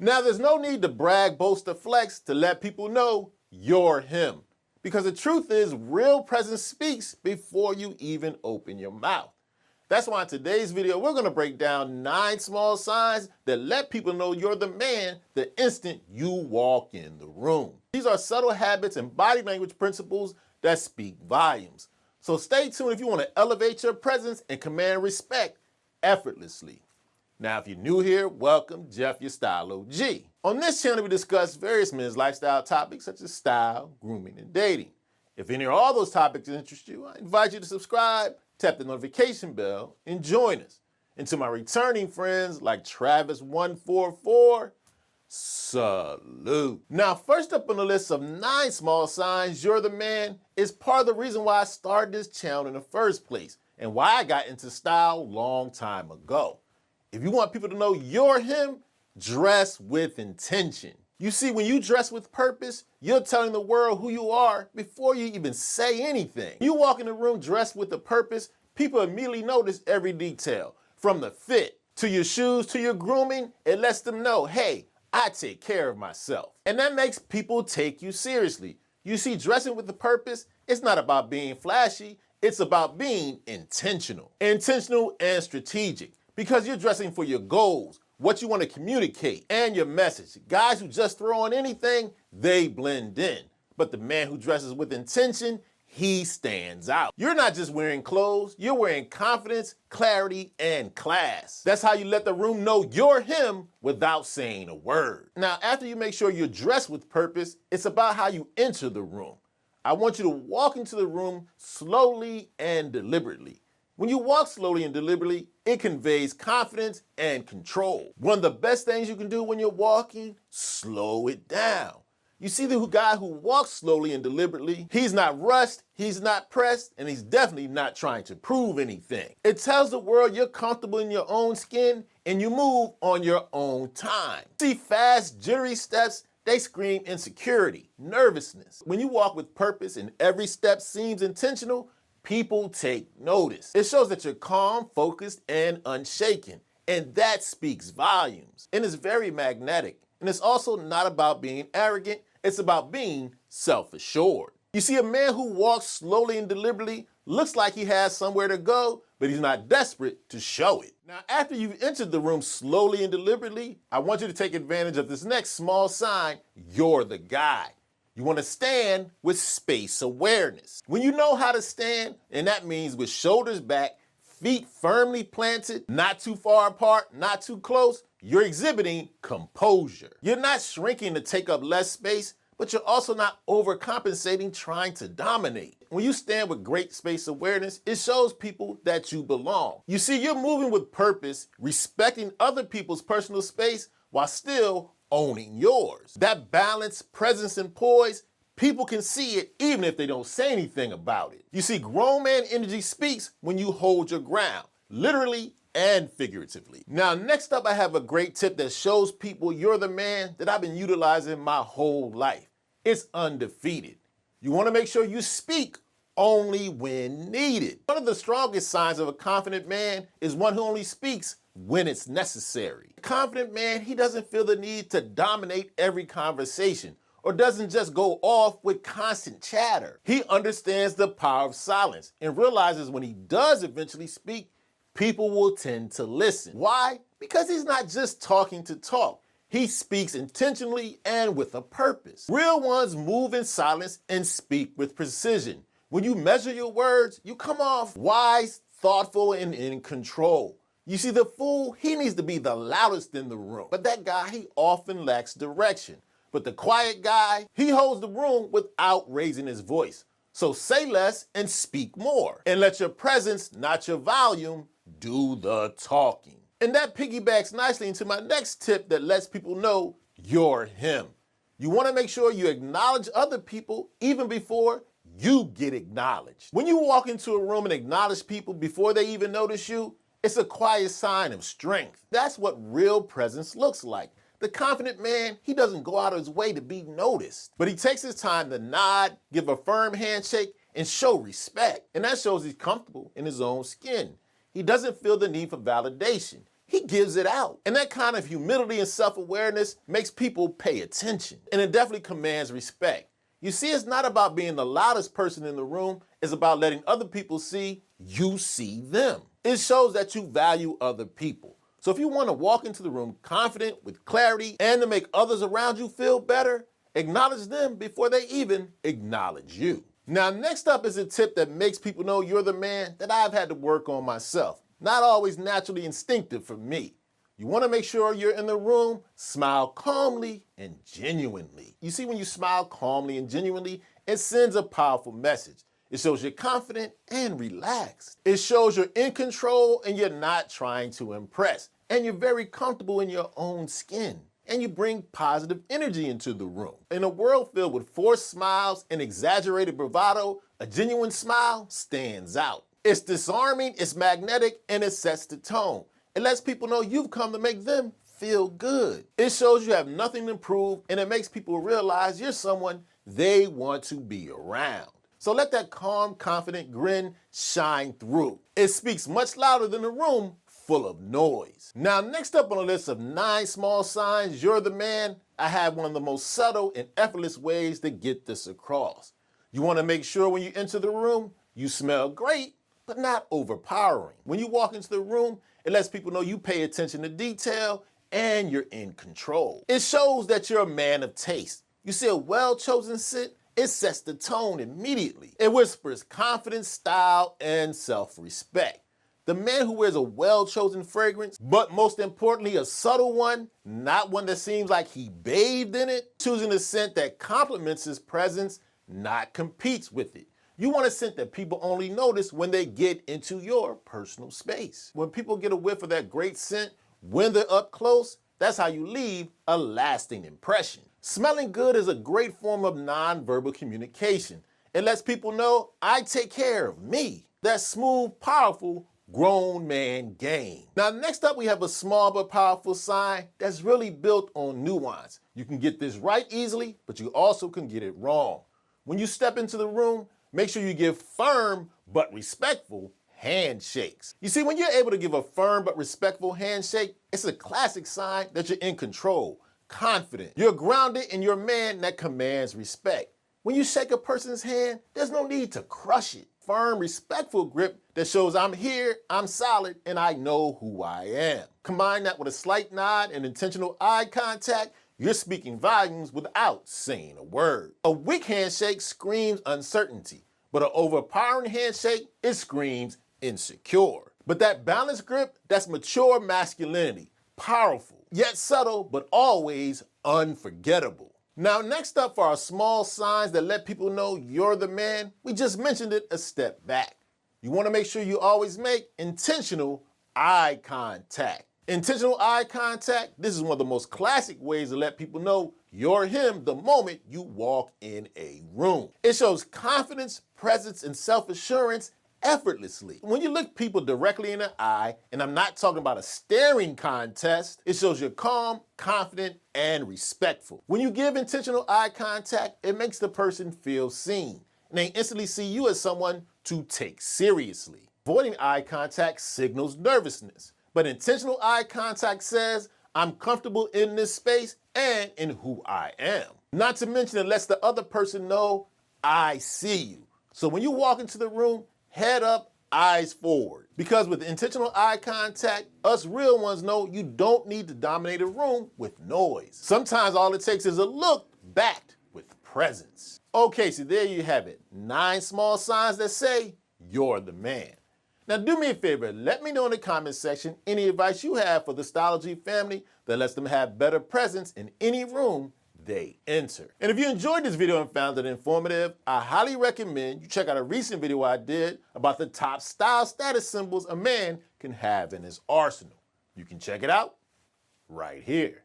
Now, there's no need to brag, boast, or flex to let people know you're him. Because the truth is, real presence speaks before you even open your mouth. That's why in today's video, we're gonna break down 9 small signs that let people know you're the man the instant you walk in the room. These are subtle habits and body language principles that speak volumes. So stay tuned if you wanna elevate your presence and command respect effortlessly. Now, if you're new here, welcome, Jeff, your Style O.G. On this channel, we discuss various men's lifestyle topics such as style, grooming, and dating. If any or all those topics interest you, I invite you to subscribe, tap the notification bell, and join us. And to my returning friends like Travis144, salute. Now, first up on the list of 9 small signs you're the man is part of the reason why I started this channel in the first place and why I got into style a long time ago. If you want people to know you're him, dress with intention. You see, when you dress with purpose, you're telling the world who you are before you even say anything. You walk in the room dressed with a purpose, people immediately notice every detail. From the fit, to your shoes, to your grooming, it lets them know, hey, I take care of myself. And that makes people take you seriously. You see, dressing with a purpose, it's not about being flashy, it's about being intentional. Intentional and strategic. Because you're dressing for your goals, what you want to communicate, and your message. Guys who just throw on anything, they blend in. But the man who dresses with intention, he stands out. You're not just wearing clothes, you're wearing confidence, clarity, and class. That's how you let the room know you're him without saying a word. Now, after you make sure you're dressed with purpose, it's about how you enter the room. I want you to walk into the room slowly and deliberately. When you walk slowly and deliberately, it conveys confidence and control. One of the best things you can do when you're walking, slow it down. You see the guy who walks slowly and deliberately, he's not rushed, he's not pressed, and he's definitely not trying to prove anything. It tells the world you're comfortable in your own skin and you move on your own time. See fast, jittery steps, they scream insecurity, nervousness. When you walk with purpose and every step seems intentional, people take notice. It shows that you're calm, focused, and unshaken. And that speaks volumes. And it's very magnetic. And it's also not about being arrogant. It's about being self-assured. You see, a man who walks slowly and deliberately looks like he has somewhere to go, but he's not desperate to show it. Now, after you've entered the room slowly and deliberately, I want you to take advantage of this next small sign, you're the guy. You want to stand with space awareness. When you know how to stand, and that means with shoulders back, feet firmly planted, not too far apart, not too close, you're exhibiting composure. You're not shrinking to take up less space, but you're also not overcompensating trying to dominate. When you stand with great space awareness, it shows people that you belong. You see, you're moving with purpose, respecting other people's personal space while still owning yours. That balance, presence, and poise, people can see it even if they don't say anything about it. You see, grown man energy speaks when you hold your ground, literally and figuratively. Now, next up, I have a great tip that shows people you're the man that I've been utilizing my whole life. It's undefeated. You want to make sure you speak only when needed. One of the strongest signs of a confident man is one who only speaks when it's necessary. A confident man, he doesn't feel the need to dominate every conversation or doesn't just go off with constant chatter. He understands the power of silence and realizes when he does eventually speak, people will tend to listen. Why? Because he's not just talking to talk. He speaks intentionally and with a purpose. Real ones move in silence and speak with precision. When you measure your words, you come off wise, thoughtful, and in control. You see, the fool, he needs to be the loudest in the room. But that guy, he often lacks direction. But the quiet guy, he holds the room without raising his voice. So say less and speak more. And let your presence, not your volume, do the talking. And that piggybacks nicely into my next tip that lets people know you're him. You want to make sure you acknowledge other people even before you get acknowledged. When you walk into a room and acknowledge people before they even notice you, it's a quiet sign of strength. That's what real presence looks like. The confident man, he doesn't go out of his way to be noticed, but he takes his time to nod, give a firm handshake, and show respect. And that shows he's comfortable in his own skin. He doesn't feel the need for validation. he gives it out. And that kind of humility and self-awareness makes people pay attention. And it definitely commands respect. You see, it's not about being the loudest person in the room. It's about letting other people see you see them. It shows that you value other people. So if you want to walk into the room confident, with clarity, and to make others around you feel better, acknowledge them before they even acknowledge you. Now, next up is a tip that makes people know you're the man that I've had to work on myself. Not always naturally instinctive for me. You want to make sure you're in the room, smile calmly and genuinely. You see, when you smile calmly and genuinely, it sends a powerful message. It shows you're confident and relaxed. It shows you're in control and you're not trying to impress. And you're very comfortable in your own skin. And you bring positive energy into the room. In a world filled with forced smiles and exaggerated bravado, a genuine smile stands out. It's disarming, it's magnetic, and it sets the tone. It lets people know you've come to make them feel good. It shows you have nothing to prove, and it makes people realize you're someone they want to be around. So let that calm, confident grin shine through. It speaks much louder than a room full of noise. Now, next up on the list of 9 small signs you're the man, I have one of the most subtle and effortless ways to get this across. You want to make sure when you enter the room, you smell great, but not overpowering. When you walk into the room, it lets people know you pay attention to detail and you're in control. It shows that you're a man of taste. You see a well-chosen scent, it sets the tone immediately. It whispers confidence, style, and self-respect. The man who wears a well-chosen fragrance, but most importantly, a subtle one, not one that seems like he bathed in it, choosing a scent that complements his presence, not competes with it. You want a scent that people only notice when they get into your personal space. When people get a whiff of that great scent, when they're up close, that's how you leave a lasting impression. Smelling good is a great form of nonverbal communication. It lets people know I take care of me. That smooth, powerful, grown man game. Now, next up, we have a small but powerful sign that's really built on nuance. You can get this right easily, but you also can get it wrong. When you step into the room, make sure you give firm but respectful handshakes. You see, when you're able to give a firm but respectful handshake, it's a classic sign that you're in control, confident. You're grounded and you're a man that commands respect. When you shake a person's hand, there's no need to crush it. Firm, respectful grip that shows I'm here, I'm solid, and I know who I am. Combine that with a slight nod and intentional eye contact, you're speaking volumes without saying a word. A weak handshake screams uncertainty, but an overpowering handshake, it screams insecure. But that balanced grip, that's mature masculinity, powerful, yet subtle, but always unforgettable. Now, next up for our small signs that let people know you're the man, we just mentioned it a step back. You want to make sure you always make intentional eye contact. Intentional eye contact, this is one of the most classic ways to let people know you're him the moment you walk in a room. It shows confidence, presence, and self-assurance effortlessly. When you look people directly in the eye, and I'm not talking about a staring contest, it shows you're calm, confident, and respectful. When you give intentional eye contact, it makes the person feel seen, and they instantly see you as someone to take seriously. Avoiding eye contact signals nervousness, but intentional eye contact says, I'm comfortable in this space and in who I am. Not to mention it lets the other person know, I see you. So when you walk into the room, head up, eyes forward. Because with intentional eye contact, us real ones know you don't need to dominate a room with noise. Sometimes all it takes is a look backed with presence. Okay, so there you have it. 9 small signs that say you're the man. Now do me a favor, let me know in the comment section any advice you have for the Style O.G family that lets them have better presence in any room they enter. And if you enjoyed this video and found it informative, I highly recommend you check out a recent video I did about the top style status symbols a man can have in his arsenal. You can check it out right here.